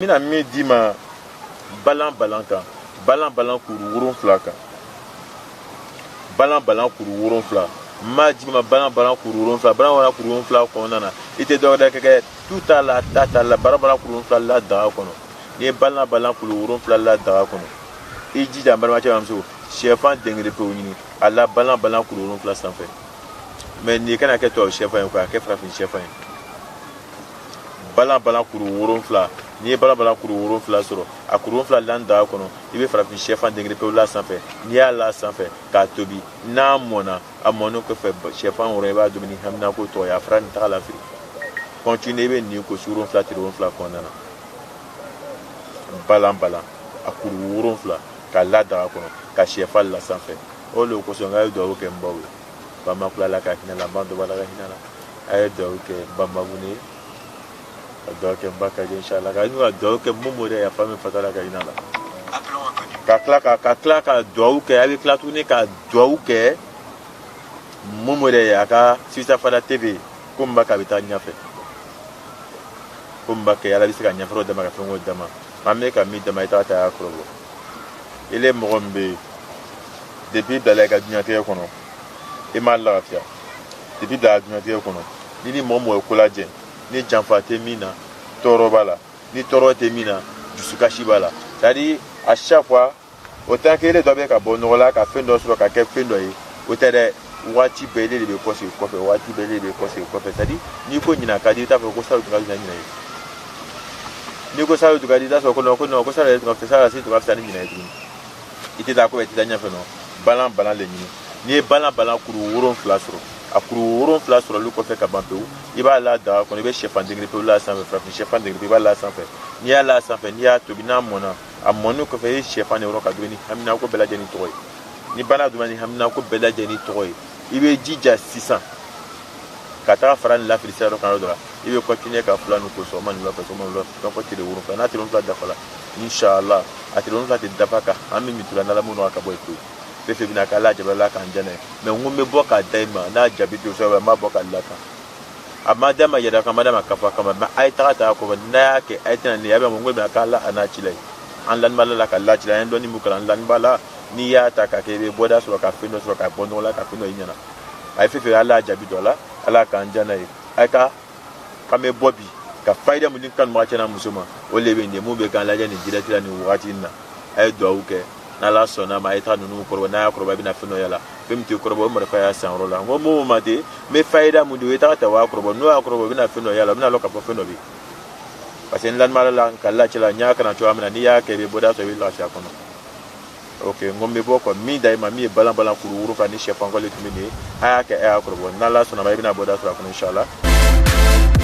Mina mi di ma balan kan balan kuru wurun fila kan balan kuru wurun fila ma di ma balan kuru wurun fila balan kuru wurun fila kɔnɔna na i tɛ dɔwɛrɛ kɛ tu ta la ta ta la balan kuru wurun fila la daga kɔnɔ n'i ye balan kuru wurun fila la daga kɔnɔ i jija n balimakɛ bamuso sɛfan dengere pewu ɲini a la balan kuru wurun fila sanfɛ mais n'i kana kɛ tubabu sɛfan ye quoi a kɛ farafin sɛfan ye balan kuru wurun fila n'i ye balan kuru wurun fila sɔrɔ a kuru wurun fila lan daga kɔnɔ i bɛ farafin sɛfan dengere pewu la sanfɛ n'i y'a la sanfɛ k'a tobi n'a mɔna a mɔni kɔfɛ sɛfan wɔrɔ i b'a dumuni hamina ko tɔgɔ ye a fara nin taga la fili continue i bɛ nin ko su wurun fila tile wurun fila kɔnɔna na balan a kuru wurun fila k'a la daga kɔnɔ ka sɛfan la sanfɛ o de kosɔn a ye duwawu kɛ n baw ye bamakula la ka hinɛ la ban dɔ b'a la ka hinɛ la a ye duwawu kɛ banbaguni ye ka duwawu kɛ n ba ka jɛ inshallah ka duwawu kɛ Momo de ya fa min fatala ka hinɛ la ka tila ka duwawu kɛ a bɛ tila tuguni ka duwawu kɛ Momo de a ka Sisa Fada TV ko n ba ka bɛ taa ɲɛfɛ ko n ba kɛ ala bɛ se ka ɲɛfɛ dama ka fɛn o dama maa min bɛ ka min dama i t'a ta y'a kɔrɔ bɔ ile mɔgɔ min bɛ yen depuis bila i ka diɲɛlatigɛ kɔnɔ i m'a lafiya depuis bila diɲɛlatigɛ kɔnɔ ni mɔgɔ ye ko lajɛ ni janfa tɛ min na tɔɔrɔ b'a la ni tɔɔrɔ tɛ min na dusukasi b'a la c'est à dire à chaque fois o temps kelen dɔ bɛ ka bɔ nɔgɔ la ka fɛn dɔ sɔrɔ ka kɛ fɛn dɔ ye o tɛ dɛ waati bɛɛ ele de bɛ kɔsegin kɔfɛ waati bɛɛ ele de bɛ kɔsegin kɔfɛ c'est à dire n'i ko ɲina ka di i t'a fɔ ko salo tun ka fisa ni ɲina ye n'i ko salo tun ka di i t'a sɔrɔ ko non ko salo yɛrɛ tun ka fisa salo tun ka fisa ni ɲina ye tuguni i tɛ taa ko bɛ i tɛ taa ɲɛfɛ nɔ balan le ɲini n'i ye balan kuru wolonfila sɔrɔ a kuru wolonfila sɔrɔli kɔfɛ ka ban pewu i b'a la daga kɔnɔ i bɛ sɛfan dengere pewu la sanfɛ farafin sɛfan dengere pewu i b'a la sanfɛ n'i y'a la sanfɛ n'i y'a tobi n'a mɔna a mɔni kɔfɛ i ye sɛfan de yɔrɔ ka dumuni hamina ko bɛɛ lajɛlen tɔgɔ ye ni bana dumuni hamina ko bɛɛ lajɛlen tɔgɔ ye i bɛ jija sisan ka taga fara ni lafili sira dɔ kan yɔrɔ dɔ la i bɛ continuer ka fila nin ko sɔgɔma nin wulafɛ sɔgɔma nin wulafɛ fɛn fɔ tile wolonfila n'a tile wolonfila dafala inshallah a tile wolonfila tɛ dafa kan an bɛ mitula n'ala mun nɔgɔya ka bɔ yen pewu fɛn bɛna k'ala jabala k'an jɛnɛ mais n ko n bɛ bɔ k'a da i ma n'a jaabi to sɔrɔ n b'a bɔ k'a la kan a ma da ma yɛrɛ kan a ma da ma kafa kama mais a ye taga ta kɔfɛ n'a y'a kɛ a ye tɛna nin ye a bɛ n ko bɛna k'ala a n'a ci la ye an lanibala la ka la ci la an ye dɔɔni mun kalan lanibala n'i y'a ta k'a kɛ i bɛ bɔda sɔrɔ ka fɛn dɔ sɔrɔ ka bɔ nɔgɔ la ka fɛn dɔ i ɲɛna a ye fɛn ala jaabi dɔ la ala k'an jɛnɛ ye a ye ka k'an bɛ bɔ bi ka fayida mun di kanubaga cɛ n'a muso ma o de bɛ nin ye mun bɛ k'an lajɛ nin direct la nin wagati in na a ye duwawu kɛ n'ala sɔnna ma a ye taa ninnu kɔrɔbɔ n'a y'a kɔrɔbɔ i bɛna fɛn dɔ y'a la fɛn min tɛ kɔrɔbɔ o marifa y'a san yɔrɔ la n ko Momo ma ten n bɛ fayida mun di o ye taga ta wa kɔrɔbɔ n'o y'a kɔrɔbɔ i bɛna fɛn dɔ y'a la o bɛna lɔ k'a fɔ fɛn dɔ bɛ yen parce que n lanimala la ka lacɛ la n y'a kana cogoya min na n'i y'a kɛ i bɛ bɔda sɔrɔ i bɛ lafiya kɔnɔ ok n ko n bɛ bɔ kɔ min da i ma min ye balan kuru wolonfila ni sɛfan kɔli tun bɛ nin ye a y'a kɛ a y'a kɔrɔbɔ n'ala sɔnna ma i bɛna bɔda sɔrɔ a kɔnɔ inshallah